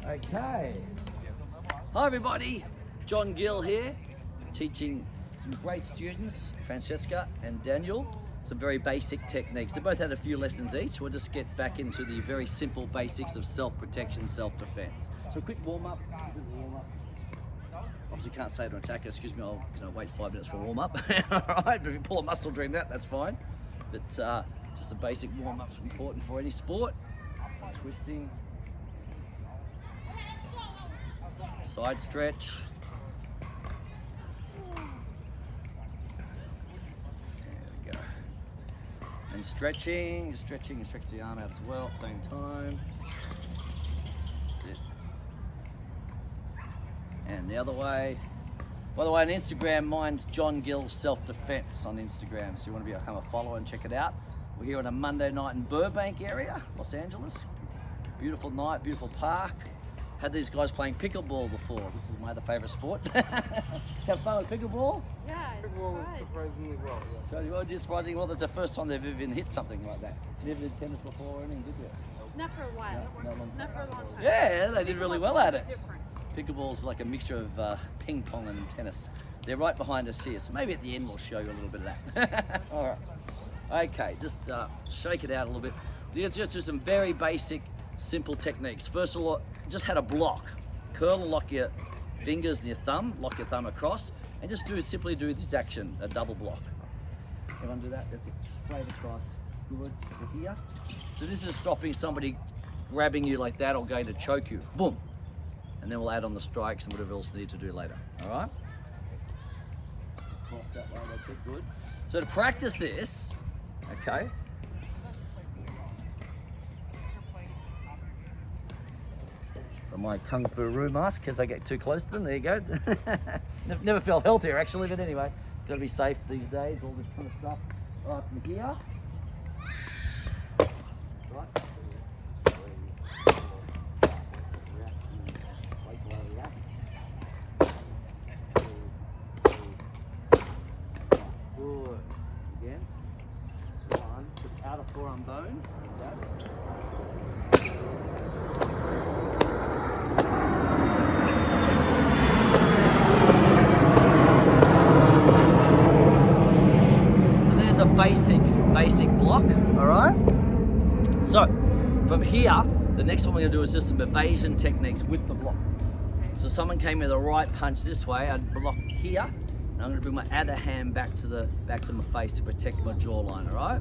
Okay. Hi everybody, John Gill here, teaching some great students, Francesca and Daniel, some very basic techniques. They both had a few lessons each. We'll just get back into the very simple basics of self-protection, self-defense. So a quick warm-up. Obviously can't say to an attacker, excuse me, can I wait 5 minutes for a warm-up? All right, but if you pull a muscle during that, that's fine. But just a basic warm-up's important for any sport. Twisting. Side stretch. There we go. And stretching and stretch the arm out as well at the same time. That's it. And the other way. By the way, on Instagram, mine's John Gill Self-Defense on Instagram. So you want to become a follower and check it out. We're here on a Monday night in Burbank area, Los Angeles. Beautiful night, beautiful park. Had these guys playing pickleball before, which is my other favourite sport. Have fun with pickleball? Yeah, it's Pickleball was fun. surprisingly well. Yeah. So you were just surprising. Well, that's the first time they've even hit something like that. You never did tennis before or anything, did you? Not for a while. Not for a long time. Yeah, they did really well at it. Different. Pickleball's like a mixture of ping pong and tennis. They're right behind us here, so maybe at the end we'll show you a little bit of that. All right. Okay, just shake it out a little bit. Let's just do some very basic, simple techniques. First of all, just had a block. Curl and lock your fingers and your thumb, lock your thumb across, and just simply do this action, a double block. Everyone do that? That's it. Straight across. Good. To here. So this is stopping somebody grabbing you like that or going to choke you. Boom. And then we'll add on the strikes and whatever else you need to do later. All right? Cross that way. That's it. Good. So to practice this, okay. From my Kung Fu Ru mask, because I get too close to them. There you go. Never felt healthier actually, but anyway, got to be safe these days. All this kind of stuff. Right from here. Right. Good. Again. One. Put outer forearm bone. Like basic block, all right? So from here, the next one we're gonna do is just some evasion techniques with the block. So someone came with a right punch this way, I'd block here, and I'm gonna bring my other hand back to my face to protect my jawline, all right?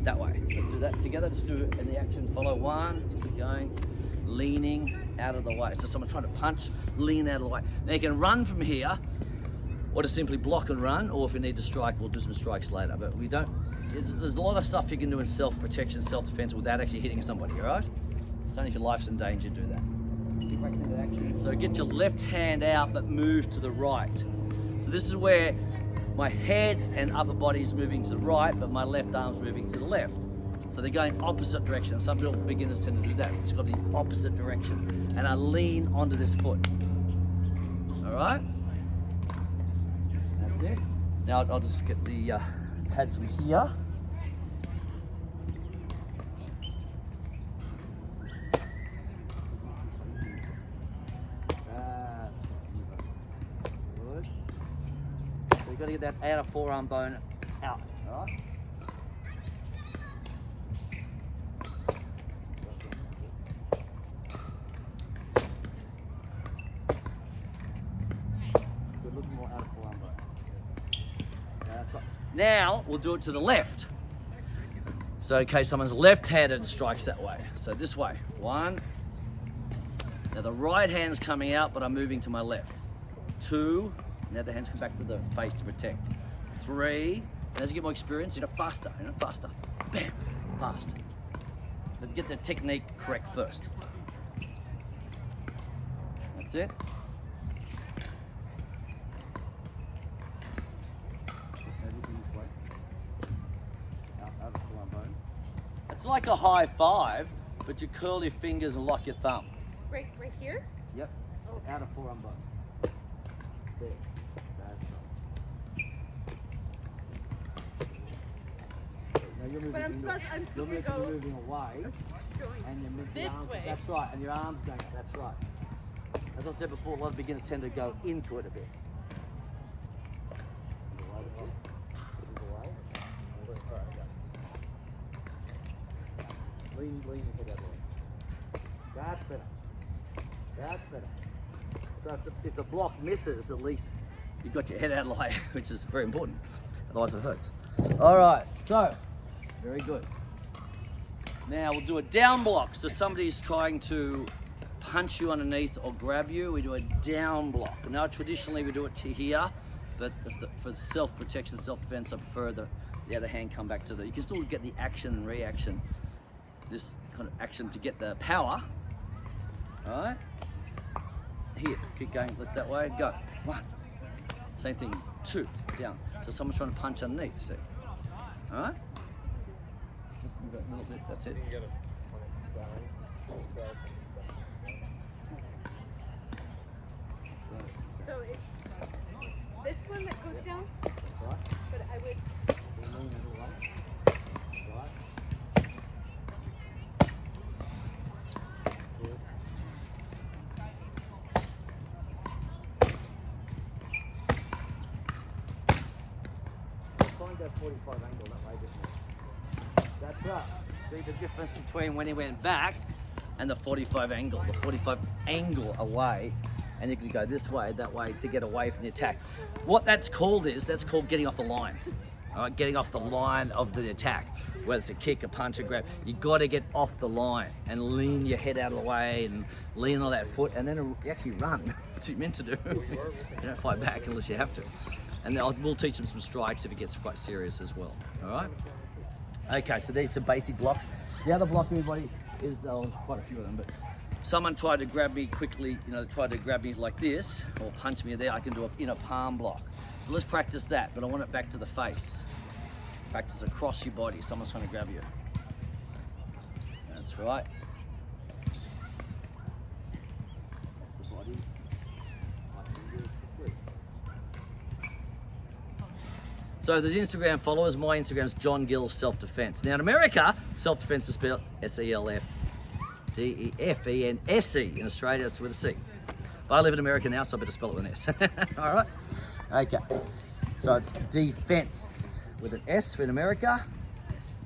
That way. Let's do that together. Just do it in the action. Follow one, keep going, leaning out of the way. So someone trying to punch, lean out of the way. Now you can run from here, or to simply block and run, or if we need to strike, we'll do some strikes later. But we don't, there's a lot of stuff you can do in self-protection, self-defense without actually hitting somebody, all right? It's only if your life's in danger to do that. Back into action. So get your left hand out, but move to the right. So this is where my head and upper body is moving to the right, but my left arm's moving to the left. So they're going opposite direction. Some people, beginners tend to do that. It's got to be opposite direction. And I lean onto this foot, all right? That's it. Now I'll just get the pad from here. Good. So you've got to get that outer forearm bone out, all right? Good, look more outer forearm bone. That's right. Now we'll do it to the left. So in case someone's left-handed and strikes that way. So this way, one. Now the right hand's coming out, but I'm moving to my left. Two, now the hands come back to the face to protect. Three, and as you get more experience, faster, faster. Bam, fast. But get the technique correct first. That's it. It's like a high five, but you curl your fingers and lock your thumb. Right here? Yep. Okay. Outer forearm bone. There. That's right. No, you're moving. But I'm You're supposed to moving, go moving away, going and your this arms, way. That's right, and your arms going. That's right. As I said before, a lot of beginners tend to go into it a bit. Lean your head out of the way. That's better. That's better. So if the block misses, at least you've got your head out of the way, which is very important. Otherwise it hurts. All right, so very good. Now we'll do a down block. So somebody's trying to punch you underneath or grab you. We do a down block. Now traditionally we do it to here, but for self-protection, self-defense, I prefer the other hand come back to you can still get the action and reaction. This kind of action to get the power. All right. Here, keep going, look that way, go. 1. Same thing, 2, down. So someone's trying to punch underneath, see? All right? Just a little bit, that's it. So it's this one that goes down, Right. but I would. Lean a little way. Right. Good. Try and go 45 angle that way, just That's right. See the difference between when he went back and the 45 angle. The 45 angle away, and you can go this way, that way to get away from the attack. What that's called getting off the line. All right, getting off the line of the attack. Whether it's a kick, a punch, a grab, you got to get off the line and lean your head out of the way and lean on that foot, and then you actually run. That's what you're meant to do. You don't fight back unless you have to. And we'll teach them some strikes if it gets quite serious as well. All right. Okay, so these are basic blocks. The other block, everybody, is quite a few of them, but someone tried to grab me quickly, tried to grab me like this or punch me there, I can do in a palm block. So let's practice that, but I want it back to the face. Practice across your body. Someone's trying to grab you. That's right. That's the body. So there's Instagram followers. My Instagram's John Gill Self Defense. Now in America, self defense is spelled SELFDEFENSE. In Australia, it's with a C. But I live in America now, so I better spell it with an S. All right. Okay. So it's defense with an S for in America,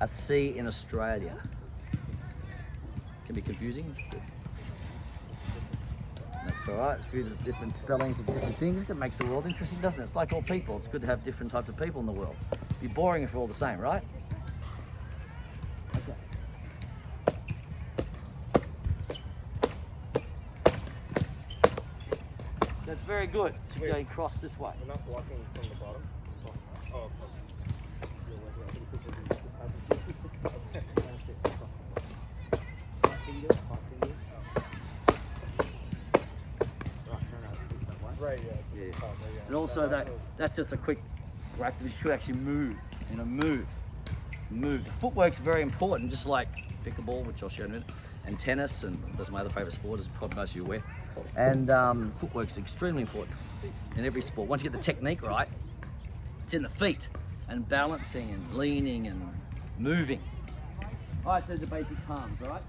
a C in Australia. Can be confusing. That's all right. It's a few different spellings of different things. It makes the world interesting, doesn't it? It's like all people. It's good to have different types of people in the world. It'd be boring if we're all the same, right? Okay. That's very good. So going across this way. We're not blocking from the bottom. Oh, right, yeah. And also that's just a quick activity. You should actually move. Move. The footwork's very important, just like pickleball, which I'll show in a minute, and tennis, and that's my other favourite sport, as probably most of you are aware. And footwork's extremely important in every sport. Once you get the technique right, it's in the feet, and balancing and leaning and moving. All right, so the basic palms, all right?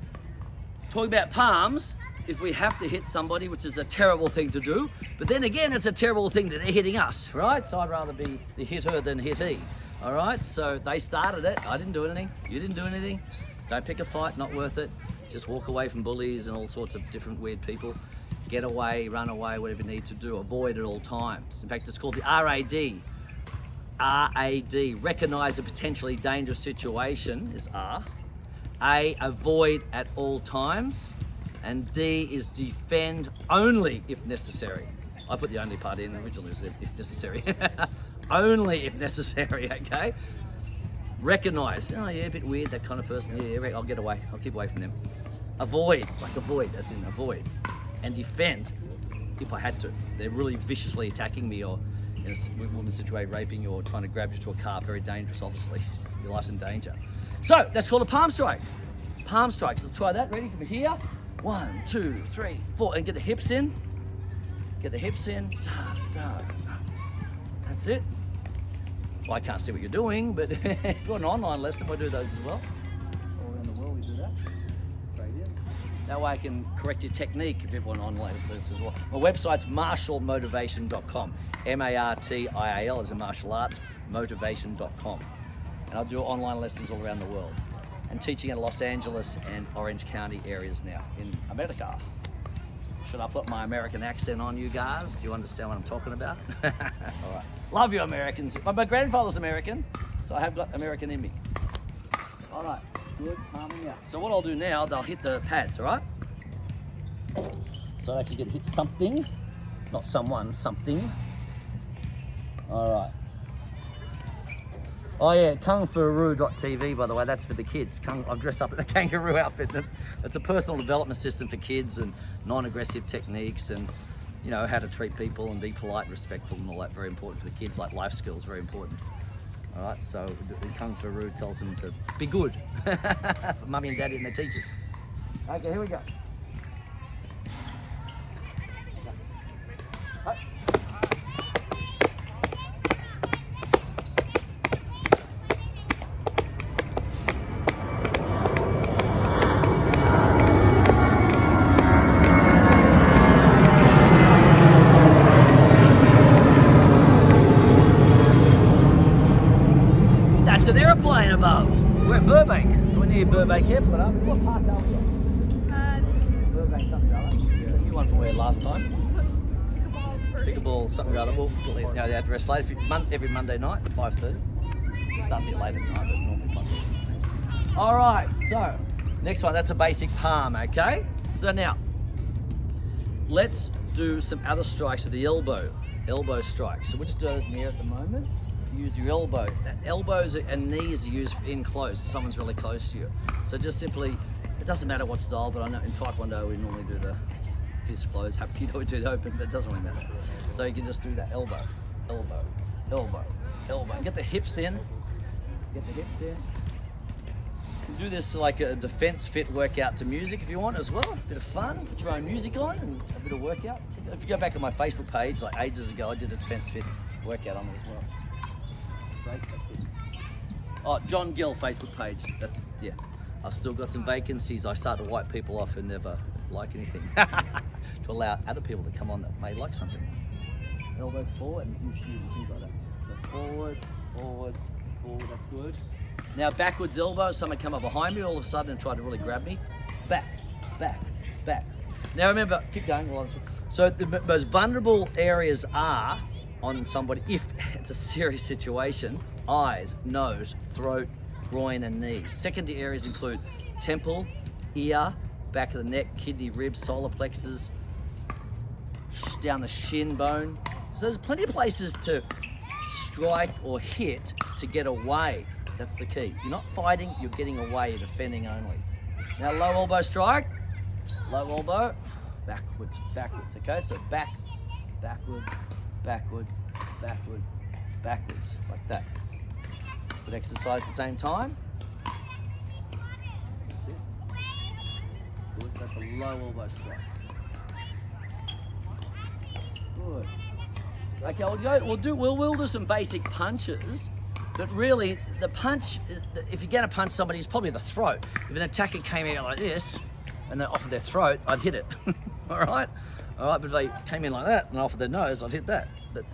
Talking about palms, if we have to hit somebody, which is a terrible thing to do, but then again, it's a terrible thing that they're hitting us, right? So I'd rather be the hitter than hittee, all right? So they started it. I didn't do anything. You didn't do anything. Don't pick a fight, not worth it. Just walk away from bullies and all sorts of different weird people. Get away, run away, whatever you need to do. Avoid at all times. In fact, it's called the RAD. RAD, recognize a potentially dangerous situation is R. A, avoid at all times. And D is defend only if necessary. I put the only part in originally, if necessary. Only if necessary, okay? Recognize, oh yeah, a bit weird, that kind of person. Yeah, I'll get away. I'll keep away from them. Avoid, like avoid, as in avoid. And defend if I had to. They're really viciously attacking me or in a woman's situation, raping you or trying to grab you to a car. Very dangerous, obviously. Your life's in danger. So that's called a palm strike. Palm strikes. Let's try that. Ready from here? 1, 2, 3, 4, and get the hips in. Get the hips in. That's it. Well, I can't see what you're doing, but if you've got an online lesson, we'll do those as well. All around the world, we do that. Straight in. That way I can correct your technique if you've got an online lesson as well. My website's martialmotivation.com. MARTIAL is in martial arts, motivation.com. And I'll do online lessons all around the world. And teaching in Los Angeles and Orange County areas now in America. Should I put my American accent on, you guys? Do you understand what I'm talking about? All right. Love you, Americans. My grandfather's American, so I have got American in me. All right. Good. Calming out. So what I'll do now, they'll hit the pads, all right? So I actually get to hit something, not someone, something. All right. Oh yeah, kungfuru.tv, by the way, that's for the kids. I've dressed up in a kangaroo outfit. It's a personal development system for kids and non-aggressive techniques and, you know, how to treat people and be polite and respectful and all that. Very important for the kids, like life skills, very important. All right, so the Kung Furu tells them to be good for mummy and daddy and their teachers. Okay, here we go. That's an airplane above. We're at Burbank, so we're near Burbank Airport. What park are we at? Burbank something or other. The new one from where last time. Pickleball something or other. We'll let the address later. Every Monday night at 5:30. Start a bit later tonight, but normally fun. All right, so next one. That's a basic palm, okay? So now, let's do some other strikes with the elbow strikes. So we'll just do those in the air at the moment. Use your elbow. Elbows and knees are used in close. Someone's really close to you. So just simply, it doesn't matter what style, but I know in Taekwondo we normally do the fist close. Hapkido we do the open, but it doesn't really matter. So you can just do that elbow, elbow, elbow, elbow. Get the hips in. Get the hips in. You can do this like a defense fit workout to music if you want as well. A bit of fun. Put your own music on and a bit of workout. If you go back on my Facebook page, like ages ago, I did a defense fit workout on it as well. Oh, John Gill Facebook page. That's, yeah. I've still got some vacancies. I start to wipe people off who never like anything to allow other people to come on that may like something. Elbows forward and things like that. So forward, forward, forward. That's good. Now backwards elbow. Someone come up behind me all of a sudden and try to really grab me. Back, back, back. Now remember, keep going. So the most vulnerable areas are on somebody, if it's a serious situation, eyes, nose, throat, groin and knees. Secondary areas include temple, ear, back of the neck, kidney, ribs, solar plexus, down the shin bone. So there's plenty of places to strike or hit to get away. That's the key. You're not fighting, you're getting away, you're defending only. Now low elbow strike, low elbow, backwards, backwards, okay? So back, backwards, backwards, backwards, backwards, like that. Good exercise at the same time. Good, so that's a low elbow strike. Good. Okay, we'll do some basic punches, but really the punch, if you're gonna punch somebody, it's probably the throat. If an attacker came out like this and they offered their throat, I'd hit it. All right, but if they came in like that and offered their nose, I'd hit that. But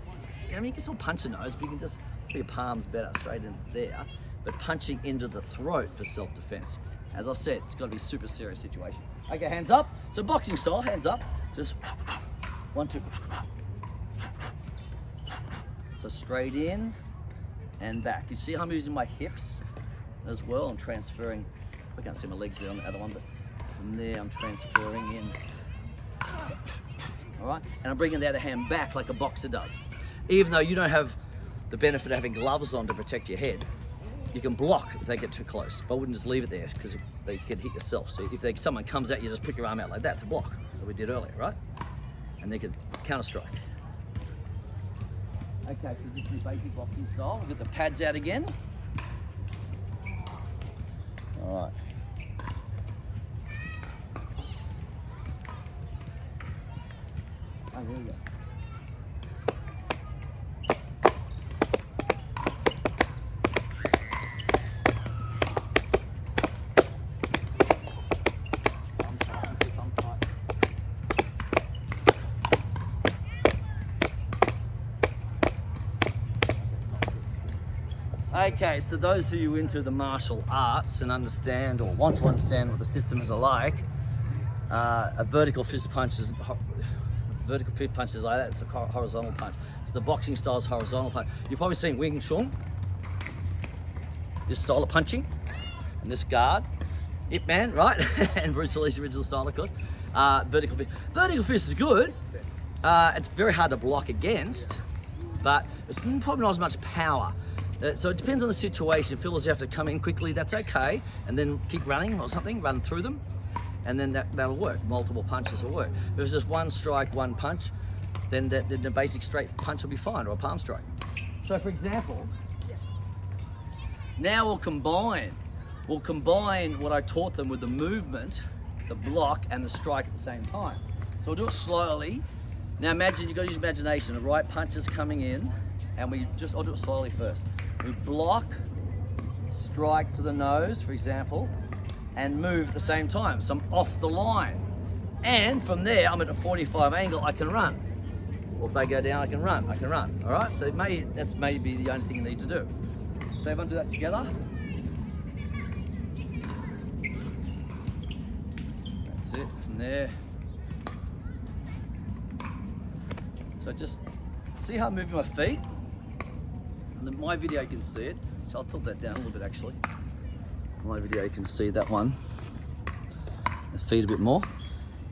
I mean, you can still punch a nose, but you can just put your palms better straight in there. But punching into the throat for self-defense. As I said, it's got to be a super serious situation. Okay, hands up. So boxing style, hands up. Just 1, 2. So straight in and back. You see how I'm using my hips as well? I'm transferring. I can't see my legs there on the other one, but from there I'm transferring in. So, all right, and I'm bringing the other hand back like a boxer does. Even though you don't have the benefit of having gloves on to protect your head, you can block if they get too close. But I wouldn't just leave it there because they could hit yourself. So if someone comes at you, just put your arm out like that to block, that we did earlier, right? And they could counter strike. Okay, so this is basic boxing style. We'll get the pads out again. All right. Oh, here we go. Okay, so those of you into the martial arts and understand or want to understand what the systems are like, a vertical fist punch is like that. It's a horizontal punch. So the boxing style is horizontal punch. You've probably seen Wing Chun, this style of punching, and this guard, Ip Man, right? And Bruce Lee's original style, of course. Vertical fist. Vertical fist is good. It's very hard to block against, but it's probably not as much power. So it depends on the situation. If it feels you have to come in quickly, that's okay, and then keep running or something, run through them, and then that'll work. Multiple punches will work. If it's just one strike, one punch, then the basic straight punch will be fine, or a palm strike. So for example, now we'll combine what I taught them with the movement, the block, and the strike at the same time. So we'll do it slowly. Now imagine, you've got to use imagination. The right punch is coming in, and I'll do it slowly first. We block, strike to the nose, for example, and move at the same time. So I'm off the line. And from there, I'm at a 45 angle, I can run. Or if they go down, I can run, all right? So that's maybe the only thing you need to do. So everyone do that together. That's it, from there. So just see how I'm moving my feet. In my video you can see it. So I'll tilt that down a little bit actually. In my video you can see that one. The feet a bit more.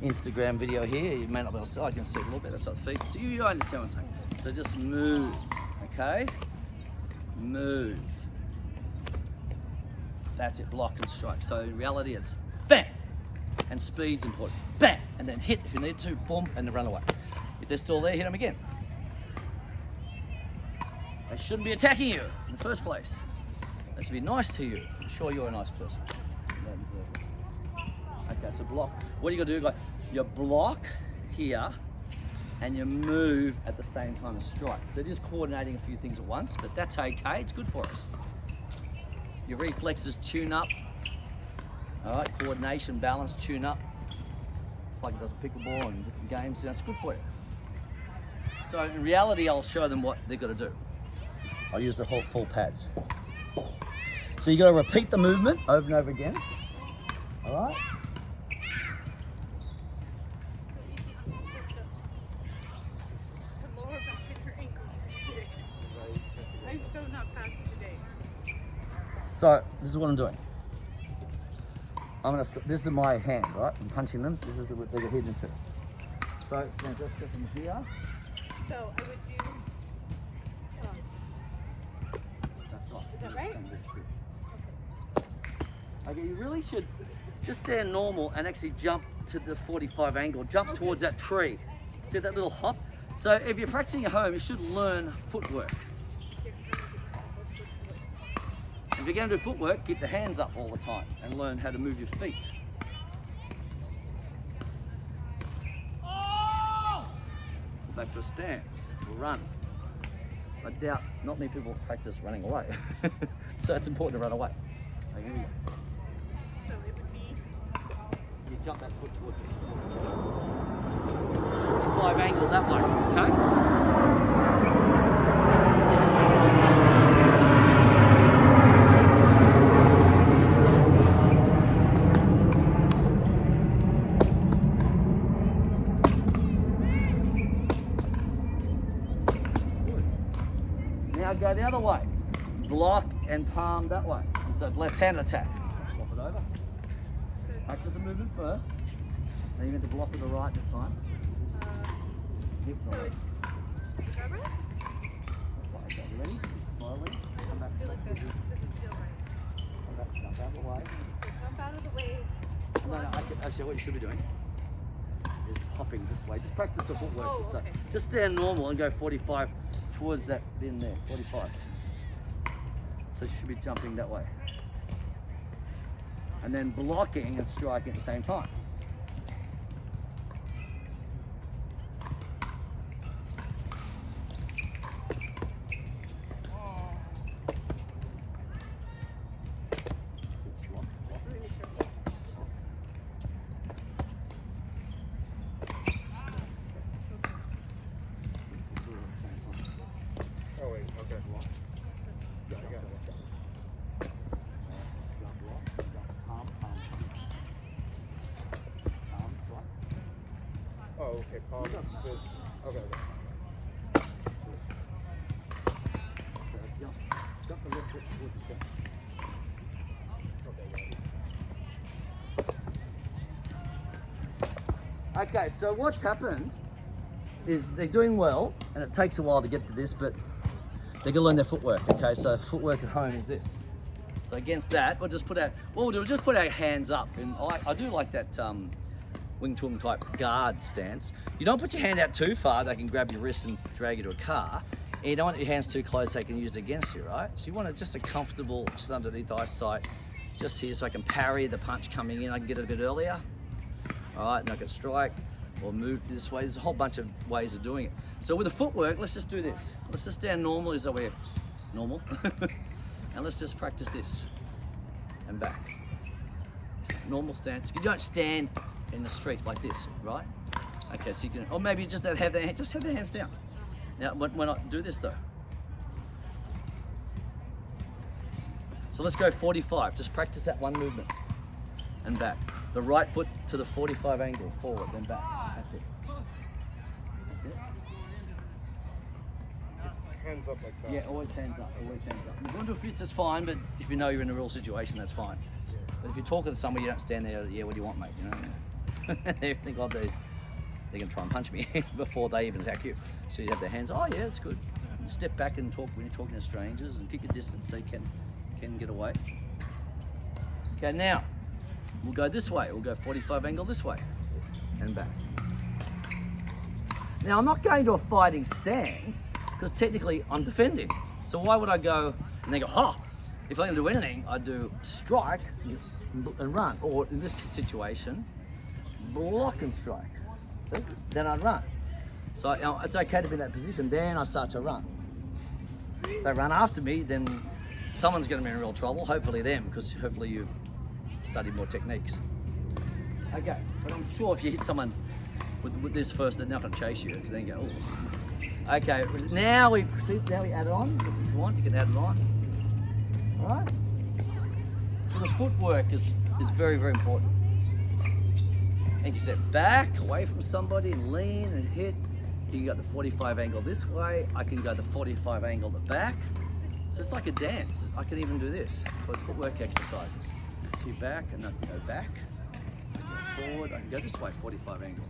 Instagram video here, you may not be able to see, I can see it a little bit, that's what the feet. So you understand what I'm saying. So just move, okay? Move. That's it, block and strike. So in reality it's bang, and speed's important. Bang, and then hit if you need to, boom, and then run away. If they're still there, hit them again. They shouldn't be attacking you in the first place. They should be nice to you. I'm sure you're a nice person. Okay, so block. What are you gonna do? Like, you block here and you move at the same time as strike. So it is coordinating a few things at once, but that's okay, it's good for us. Your reflexes tune up. All right, coordination, balance, tune up. It's like it does a pickleball and different games, so that's good for you. So in reality, I'll show them what they've got to do. I'll use the whole full pads. So you got to repeat the movement over and over again. All right? The lower back of your ankle is today. I'm so not fast today. So this is what I'm doing. This is my hand, right? I'm punching them. This is what they're hitting into. So now just get them here. So I would do. That's right. Is that right? Okay, you really should just stand normal and actually jump to the 45 angle. Jump towards that tree. See that little hop? So if you're practicing at home, you should learn footwork. If you're going to do footwork, keep the hands up all the time and learn how to move your feet. Go back to a stance, or run. I doubt not many people practice running away. So it's important to run away. Okay, here we go. So it would be. You jump that foot towards the 45 angle that way, okay? Now go the other way. Block and palm that way. So left hand attack. Swap it over. Practice the movement first. Then you're going to block with the right this time. Hip the left. Is that right? Okay, you ready? Slowly. Come back. I feel like this doesn't feel right. Come back. Jump out of the way. Jump out of the way. No, actually what you should be doing is hopping this way. Just practice the footwork. Oh, okay. Just stand normal and go 45 towards that bin there. 45. So you should be jumping that way. And then blocking and striking at the same time. Oh wait, okay. Yeah, I got it. Oh, okay. Palm fist. Okay. Jump the left foot towards the jump. Okay, so what's happened is they're doing well, and it takes a while to get to this, but they're gonna learn their footwork. Okay, so footwork at home is this. So against that, we'll just put our hands up, and I do like that Wing Chun type guard stance. You don't put your hand out too far; they can grab your wrist and drag you to a car. And you don't want your hands too close; they can use it against you, right? So you want it just a comfortable, just underneath eyesight, just here, so I can parry the punch coming in. I can get it a bit earlier. All right, and I can strike or move this way. There's a whole bunch of ways of doing it. So with the footwork, let's just do this. Let's just stand normally as though we're normal. And let's just practice this. And back. Just normal stance. You don't stand in the street like this, right? Okay, so you can, or maybe just have the hands down. Now, when I do this though. So let's go 45. Just practice that one movement. And back. The right foot to the 45 angle, forward, then back. That's it. That's it. It's hands up like that. Yeah, always hands up, always hands up. If you want to do a fist, that's fine, but if you know you're in a real situation, that's fine. But if you're talking to somebody, you don't stand there, yeah, what do you want, mate? You know? They think, oh, they're going to try and punch me before they even attack you. So you have their hands, oh yeah, that's good. Step back and talk when you're talking to strangers and keep your distance so you can get away. Okay, now, we'll go this way. We'll go 45 angle this way and back. Now, I'm not going to a fighting stance because technically I'm defending. So why would I go and they go, oh, if I can do anything, I do strike and run. Or in this situation, block and strike. See? Then I'd run. So it's okay to be in that position. Then I start to run. If they run after me, then someone's going to be in real trouble. Hopefully them, because hopefully you've studied more techniques. Okay, but I'm sure if you hit someone with this first, they're not going to chase you. Then go, oh. Okay, now we add it on. If you want, you can add it on. All right. So the footwork is very, very important. And you step back away from somebody and lean and hit. You can go the 45 angle this way. I can go the 45 angle the back. So it's like a dance. I can even do this for footwork exercises. So you back and then go back. I can go forward. I can go this way, 45 angle.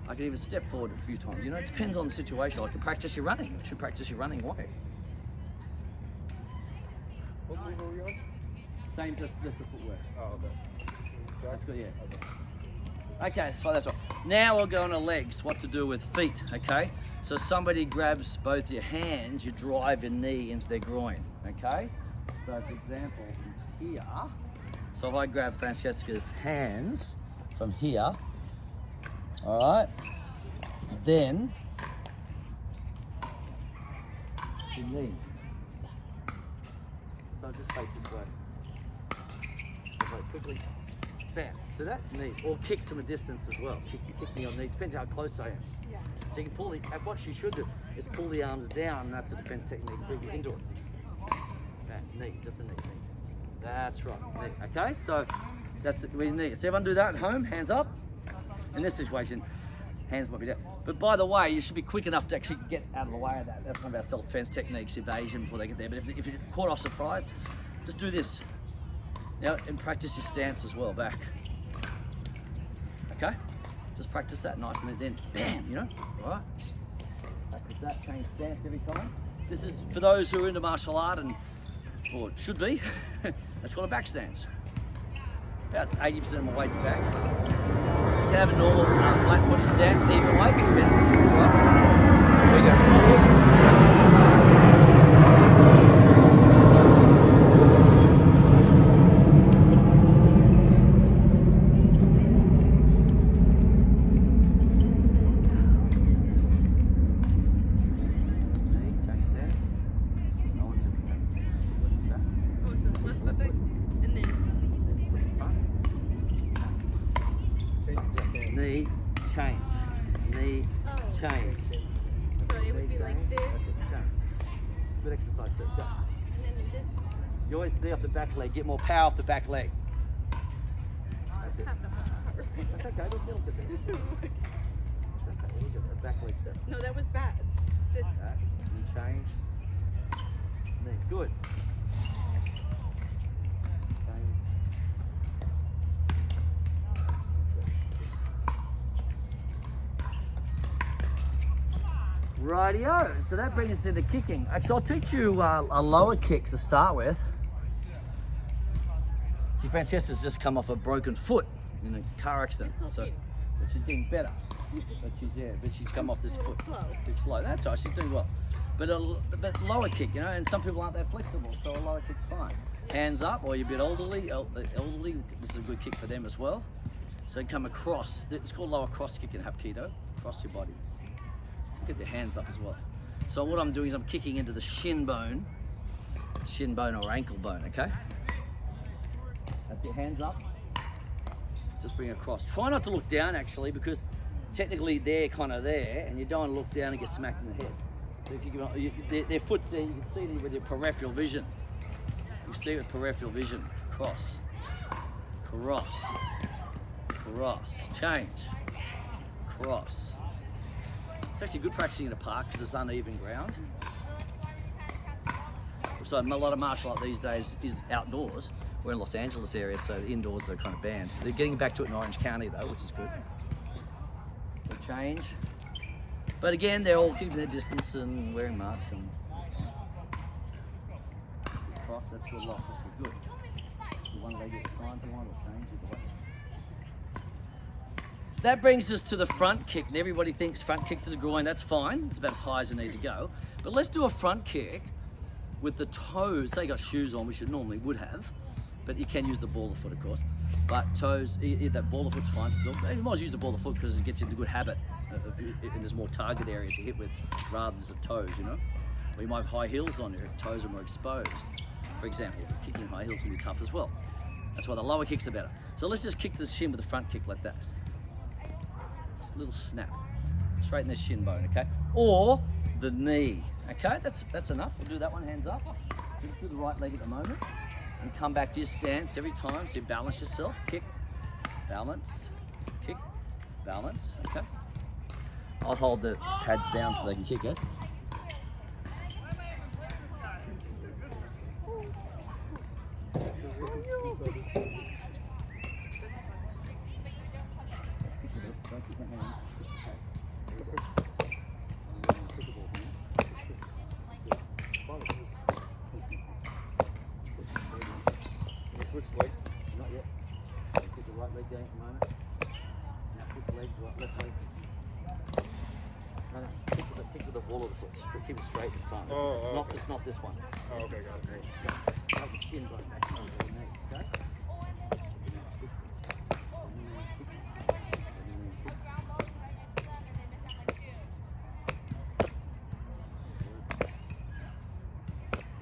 I can even step forward a few times. You know, it depends on the situation. Like you practice your running. You should practice your running way. What move are we on? Same, just the footwork. Oh, okay. That's good, yeah. Okay. Okay, so that's right. Now we'll go on to legs, what to do with feet, okay? So somebody grabs both your hands, you drive your knee into their groin, okay? So for example, from here, so if I grab Francesca's hands from here, all right, then your knees. So just face this way. So quickly. Bam. So that knee, or kicks from a distance as well. You kick me on knee, depends how close I am. Yeah. So you can pull what you should do is pull the arms down, and that's a defense technique. Bring you into it. Bam, knee, just a knee. That's right, knee. Okay, so that's it, we need. So everyone do that at home, hands up. In this situation, hands might be down. But by the way, you should be quick enough to actually get out of the way of that. That's one of our self-defense techniques, evasion before they get there. But if you're caught off surprise, just do this. Now, and practice your stance as well, back. Okay? Just practice that nice and then bam, you know? All right? Practice that, change stance every time. This is for those who are into martial art or it should be, it's called a back stance. About 80% of my weight's back. You can have a normal flat footed stance, even weight, depends. That's right. We go forward. Knee, change. Knee, change. So it would be like this, Good exercise too. Go. and then this. You always knee off the back leg, get more power off the back leg. That's it. Have the power. That's okay, don't feel good. look at that back leg step. No, that was bad. This. That, and change. Knee. Good. Change. Rightio, so that brings us into kicking. Actually, I'll teach you a lower kick to start with. See, Francesca's just come off a broken foot in a car accident, so but she's getting better. But she's come off this foot. It's slow. That's all right. She's doing well. But but lower kick, you know, and some people aren't that flexible, so a lower kick's fine. Hands up, or you're a bit elderly. This is a good kick for them as well. So you come across. It's called lower cross kick in Hapkido. Across your body. Get your hands up as well. So what I'm doing is I'm kicking into the shin bone or ankle bone, okay? Have your hands up. Just bring it across. Try not to look down actually, because technically they're kind of there and you don't want to look down and get smacked in the head. So their foot's there, you can see it with your peripheral vision. You see it with peripheral vision. Cross. Cross. Cross. Change. Cross. It's actually good practicing in the park because it's uneven ground. So a lot of martial art these days is outdoors. We're in Los Angeles area, so indoors are kind of banned. They're getting back to it in Orange County though, which is good. They change. But again, they're all keeping their distance and wearing masks. And cross, that's good lock, that's good. One leg at a time, if you want, or change either way. That brings us to the front kick, and everybody thinks front kick to the groin, that's fine. It's about as high as I need to go. But let's do a front kick with the toes. Say you got shoes on, which you normally would have, but you can use the ball of foot, of course. But toes, that ball of foot's fine still. You might as well use the ball of foot because it gets you in the good habit and there's more target area to hit with rather than the toes, you know? Or you might have high heels on, your toes are more exposed. For example, kicking high heels can be tough as well. That's why the lower kicks are better. So let's just kick the shin with the front kick like that. Just a little snap, straight in the shin bone, okay? Or the knee, okay? That's enough. We'll do that one, hands up. Just do the right leg at the moment. And come back to your stance every time, so you balance yourself. Kick, balance, kick, balance, okay? I'll hold the pads down so they can kick it. Don't keep my hands. Switch legs. Not yet. Put the right leg down at the moment. Now put the leg, left leg. No, kick with the ball of the foot. Keep it straight this time. It's not this one. Oh, okay, got it. Have the shin bone back on the knee, okay?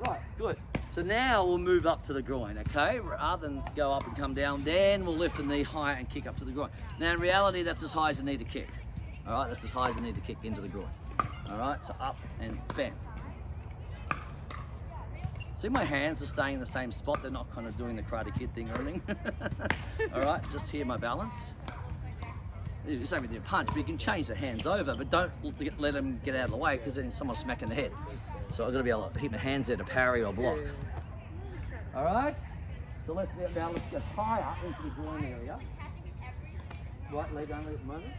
Right, good. So now we'll move up to the groin, okay? Rather than go up and come down, then we'll lift the knee higher and kick up to the groin. Now in reality, that's as high as I need to kick. All right, that's as high as I need to kick into the groin. All right, so up and bam. See, my hands are staying in the same spot. They're not kind of doing the Karate Kid thing or anything. All right, just here my balance. Same with your punch, but you can change the hands over, but don't let them get out of the way because then someone's smacking the head. So I've got to be able to keep my hands there to parry or block. All right, so let's get higher into the groin area. Right leg only at the moment.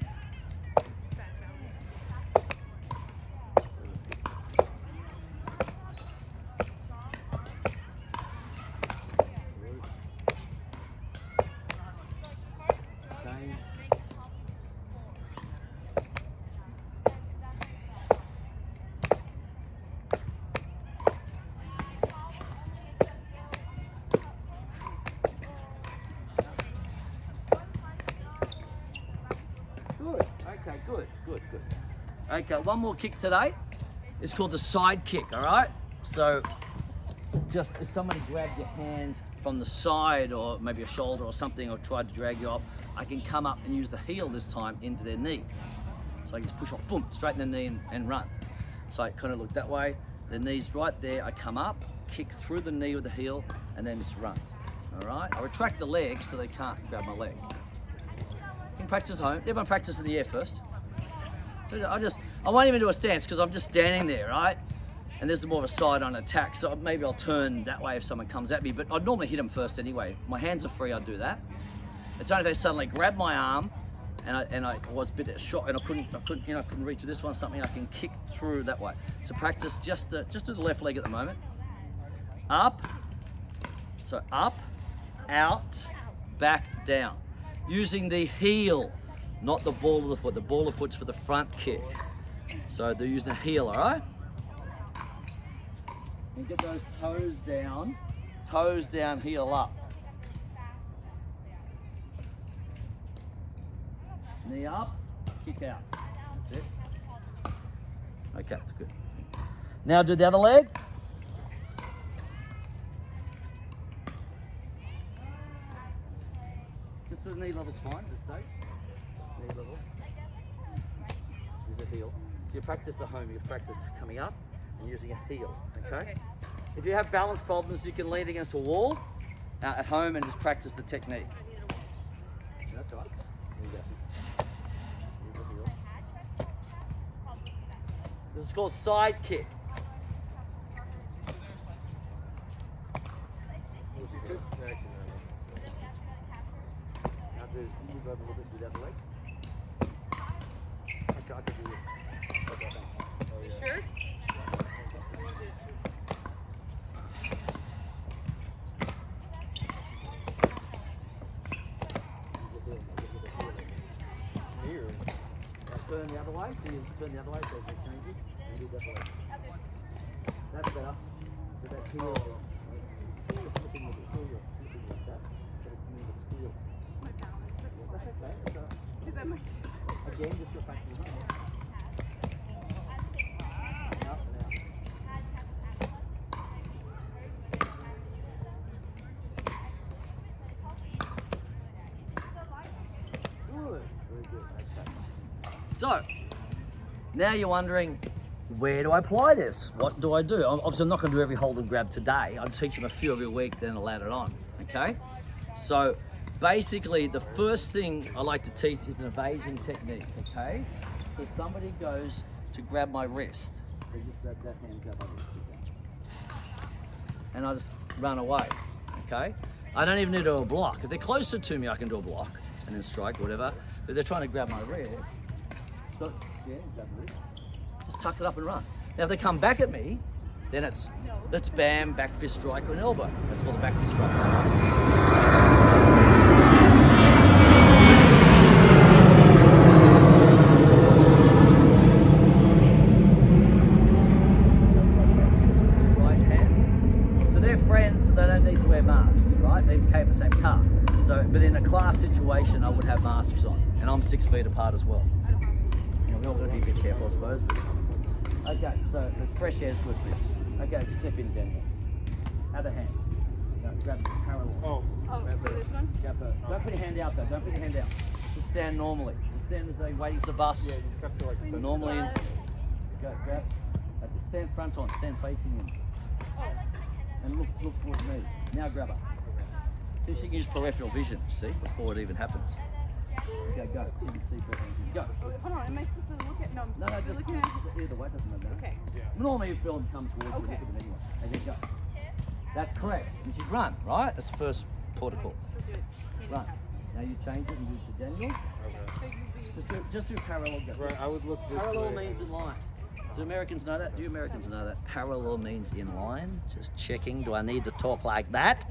Good. Okay, good. Okay, one more kick today. It's called the side kick, all right? So just if somebody grabbed your hand from the side or maybe a shoulder or something or tried to drag you up, I can come up and use the heel this time into their knee. So I can just push off, boom, straighten the knee and run. So I kind of look that way, the knee's right there, I come up, kick through the knee with the heel and then just run, all right? I retract the leg so they can't grab my leg. You can practice at home. Everyone practice in the air first. I won't even do a stance because I'm just standing there, right? And this is more of a side-on attack, so maybe I'll turn that way if someone comes at me, but I'd normally hit them first anyway. If my hands are free, I'd do that. It's only if they suddenly grab my arm and I was a bit shot and I couldn't reach this one, something I can kick through that way. So practice just do the left leg at the moment. Up, so up, out, back, down. Using the heel, not the ball of the foot. The ball of the foot's for the front kick. So they're using the heel, all right? And get those toes down, heel up. Knee up, kick out. That's it. Okay, that's good. Now do the other leg. Just the knee level's fine, just stay. Knee level. Use a heel. So you practice at home, you practice coming up and using a heel, okay? If you have balance problems, you can lean against a wall at home and just practice the technique. That's all right. There you go. Use a heel. This is called side kick. Now move over a little bit, do the other leg. Actually, I could do it. You sure? Here. Turn the other way, so you turn the other way, so you change it, and do the other way. That's better. So that's heel. Flipping with the heel, flipping like that. But it's moving with the heel. My balance. That's okay. That's all right. Is that my... Again, just go back to the front. Up and out. Good. Very good. Okay. So, now you're wondering, where do I apply this? What do I do? Obviously, I'm not going to do every hold and grab today. I'll teach them a few every week, then I'll add it on. Okay? So, basically, the first thing I like to teach is an evasion technique. Okay? So, somebody goes to grab my wrist. They just grab that hand, grab my wrist. And I just run away. Okay? I don't even need to do a block. If they're closer to me, I can do a block and then strike or whatever. But if they're trying to grab my wrist, so, yeah, grab the wrist. Just tuck it up and run. Now, if they come back at me, then it's bam, back fist strike or an elbow. That's called a back fist strike. Right hands. So they're friends, so they don't need to wear masks, right? They came in the same car. So, but in a class situation, I would have masks on, and I'm 6 feet apart as well. We're all going to be a bit careful, I suppose. Okay, so the fresh air is good for you. Okay, step in, Denver. Other hand. No, grab the parallel. Oh, so this one? Grab her. Don't put your hand out though. Don't put your hand out. Just stand normally. Just stand as though you're waiting for the bus. Yeah, you just have to like So normally, go grab. That's it. Stand front on. Stand facing in. And look towards me. Now grab her. See, she can use peripheral vision. See, before it even happens. Okay, go. You can see peripheral vision. Go. Hold on, am I supposed to look at... No, I'm No, supposed to be just looking at... either way, doesn't matter. Okay. Normally, if film comes towards you, look at them anyway. Okay, go. That's correct. You should run, right? That's the first protocol. So do it. Run. Now you change it and do it to Daniel. So you be... Just do parallel. Go. Right, I would look this Parallel way. means in line. Do Americans know that? Do you Americans know that? Parallel means in line. Just checking. Do I need to talk like that?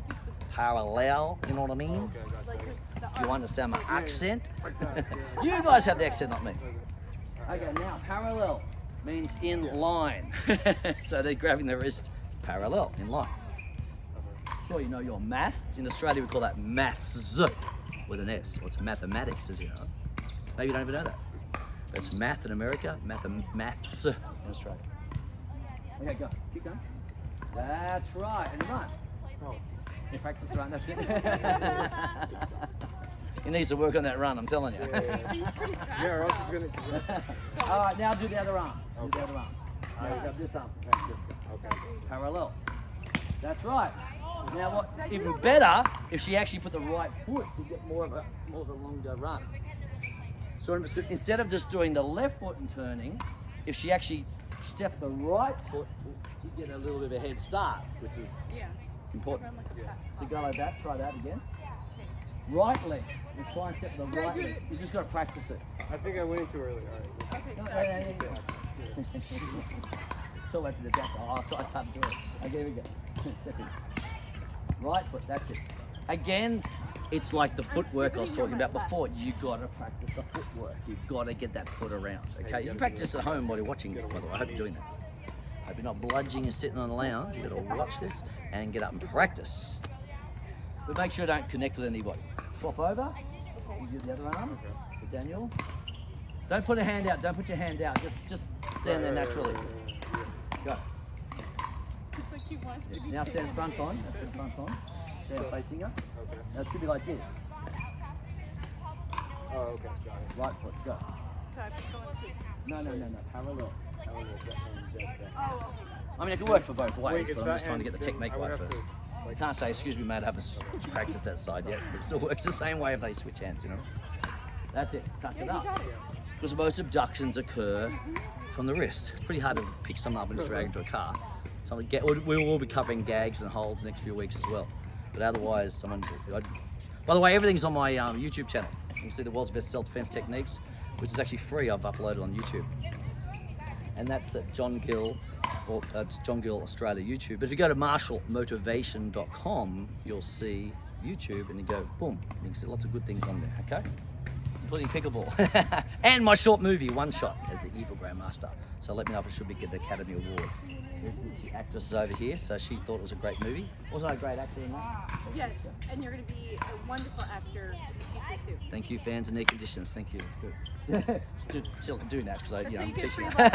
Parallel. You know what I mean? Okay, I got Like that. there's the Do you understand my accent? Yeah. You guys have the accent, not me. Okay, now parallel means in line. So they're grabbing the wrist parallel, in line. Sure, you know your math. In Australia, we call that maths with an S. Well, it's mathematics, as you know. Maybe you don't even know that. It's math in America, maths in Australia. Okay, go. Keep going. That's right, and run. Oh. You practice the run, that's it. He needs to work on that run, I'm telling you. Yeah, or else she's gonna All right, now do the other arm. Do the other arm. Now you grab this arm. That's this one. Okay. Parallel. That's right. Now what? Even better if she actually put the right foot to get more of a longer run. So instead of just doing the left foot and turning, if she actually stepped the right foot, she'd get a little bit of a head start, which is Yeah. important. Run like a fat So go like that, try that again. Right leg, we try and step the Did I right do leg. it? You just got to practice it. I think I went in too early. All right. Okay, No, sorry. yeah. Tell that to the doctor. Oh, so I tapped to it. Okay, here we go. Second. Right foot, that's it. Again, it's like the footwork I was talking about before. You gotta practice the footwork. You've gotta get that foot around. Okay, you can practice at home while you're watching. By the way, I hope you're doing that. Hope you're not bludging and sitting on the lounge. You gotta watch this and get up and practice. But make sure you don't connect with anybody. Swap over. You do the other arm. For Daniel. Don't put a hand out. Don't put your hand out. Just stand there naturally. Go. It's like he wants to be Now stand front on. Now stand front on. Stand facing her. Okay. Now it should be like this. Oh, okay. Got it. Right foot. Go. So I keep going to. No. Parallel. I don't know if that one does that. Oh, okay. I mean, it can work for both ways, Wait, but if I'm just that trying to get hand, the technique I would right have first. to, I can't say, excuse me, mate, I haven't practiced that side yet. It still works the same way if they switch hands, you know? That's it. Tuck Yeah, it you up. got it. Because most abductions occur from the wrist. It's pretty hard to pick someone up and just drag into a car. We will be covering gags and holds the next few weeks as well. But otherwise, by the way, everything's on my YouTube channel. You can see the world's best self-defense techniques, which is actually free. I've uploaded on YouTube. And that's at John Gill, or it's John Gill Australia YouTube. But if you go to marshallmotivation.com, you'll see YouTube and you go, boom, and you can see lots of good things on there, okay? Including pickleball. And my short movie, One Shot, as the Evil Grandmaster. So let me know if it should be get the Academy Award. There's the actress over here, so she thought it was a great movie. Wasn't I a great actor in that? Yes, and you're going to be a wonderful actor in the future too. Thank you, fans and air conditioners. Thank you. It's good. Still doing that because That's how I'm you get teaching. free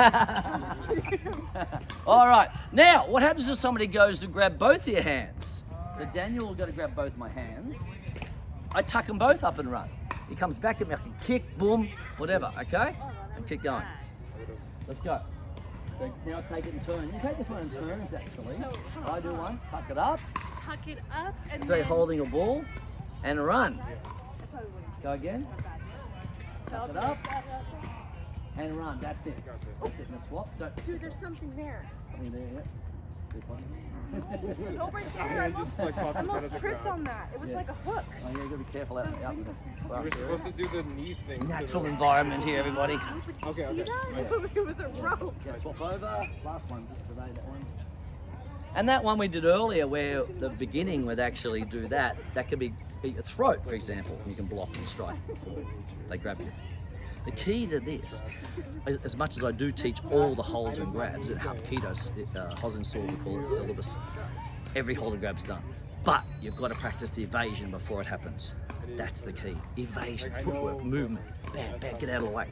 All right. Now, what happens if somebody goes to grab both of your hands? So Daniel will go to grab both my hands. I tuck them both up and run. He comes back at me. I can kick, boom, whatever. Okay? And keep going. Let's go. So now take it and turn. You take this one in turns actually. I do one. Tuck it up. Tuck it up and So then... holding a ball and run. I probably wouldn't. Go again. So I'll Tuck it do up. And run. That's it. That's it. Now swap. Don't. Dude, there's something there. Something there, yeah. Good one. No, right there. I hand almost, just, like, pops up out of almost the tripped ground. on that. It was Yeah. like a hook. Oh, yeah, you gotta be careful out with You the were grass supposed area. to do the knee thing. to Natural the- environment here, everybody. But you Okay, see okay. that? Yeah. It was a rope. Yeah, swap over. Last one, just today, that one. And that one we did earlier, where the beginning would actually do that. That could be your throat, for example. You can block and strike before they grab you. The key to this, as much as I do teach all the holds and grabs at Hapkido, Hosensaw, we call it syllabus, every hold and grab's done. But you've got to practice the evasion before it happens. That's the key. Evasion, footwork, movement, bam, bam, get out of the way.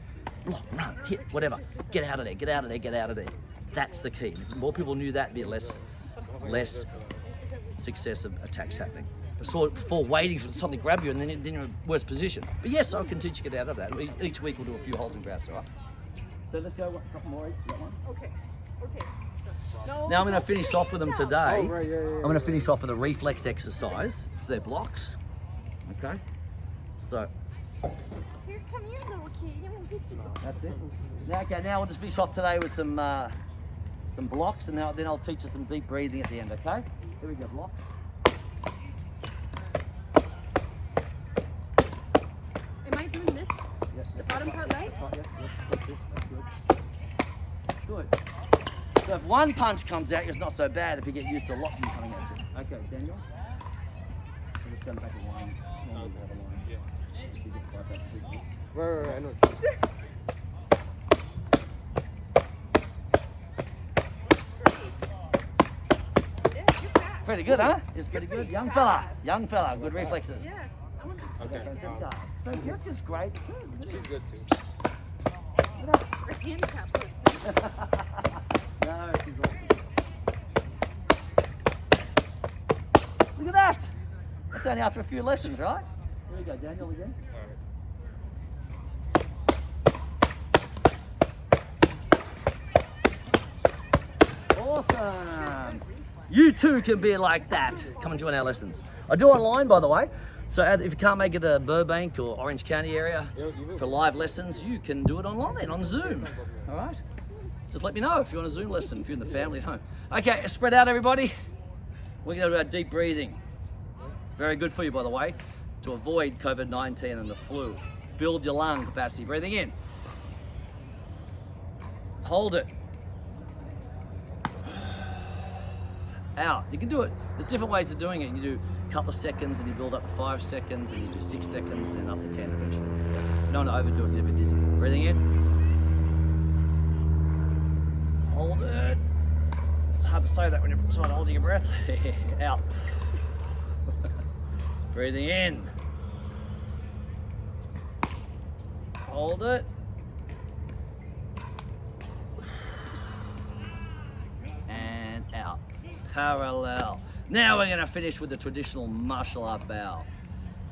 Block, run, hit, whatever. Get out of there, get out of there, get out of there. That's the key. If more people knew that, it'd be less success of attacks happening. So before waiting for something to grab you and then you're in a worse position. But yes, I can teach you to get out of that. Each week we'll do a few hold and grabs, all right? So let's go a couple more each, that one. Okay. Okay. No, Now I'm going to finish off with them today. Oh, right, yeah. I'm going to finish off with a reflex exercise for their blocks. Okay? So Here, come here, little kid. I'm gonna get you. that's it. Now, okay, now we'll just finish off today with some blocks and then I'll teach you some deep breathing at the end, okay? Here we go, block. Am I doing this? Yep, The bottom part right? Yes, that's good. Good. So if one punch comes out, it's not so bad if you get used to a lot of them coming at you. Okay, Daniel. So just going back a line. Normally we have a line. Yeah. If you get right back to big one. Right, I know. Yeah, you're fast. Pretty good, huh? It's pretty You're good. pretty Young fella. fast. Young fella. Good reflexes. Yeah. I want to Okay, Okay. Francesca. Francesca's great too. She's good too. a handicap person. No, she's awesome. Look at that. That's only after a few lessons, right? Here we go, Daniel again. Awesome. You too can be like that. Come and join our lessons. I do online, by the way. So if you can't make it to Burbank or Orange County area for live lessons, you can do it online on Zoom. All right? Just let me know if you want a Zoom lesson, if you're in the family at home. Okay, spread out, everybody. We're going to do our deep breathing. Very good for you, by the way, to avoid COVID-19 and the flu. Build your lung capacity. Breathing in. Hold it. Out. You can do it. There's different ways of doing it. You do a couple of seconds and you build up to 5 seconds and you do 6 seconds and then up to 10 eventually. You don't want to overdo it, get a bit dizzy. Breathing in. Hold it. It's hard to say that when you're trying to hold your breath. Out. Breathing in. Hold it. And out. Parallel. Now we're going to finish with the traditional martial art bow.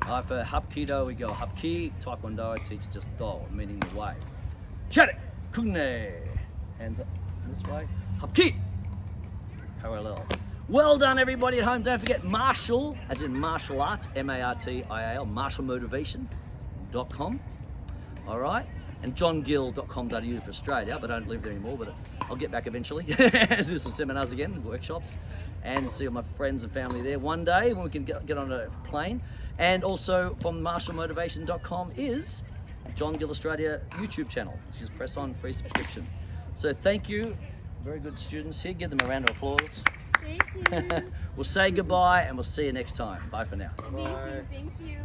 Alright, for Hapkido we go Hapki, Taekwondo I teach just Do, meaning the way. Charik, Kunne. Hands up this way. Hapki. Parallel. Well done everybody at home. Don't forget Martial, as in martial arts, M-A-R-T-I-A-L, martialmotivation.com. Alright? And johngill.com.au for Australia, but I don't live there anymore, but I'll get back eventually. Do some seminars again, workshops, and see all my friends and family there one day when we can get on a plane. And also from martialmotivation.com is John Gill Australia YouTube channel. Just press on, free subscription. So thank you, very good students here. Give them a round of applause. Thank you. We'll say goodbye and we'll see you next time. Bye for now. Amazing. Thank you.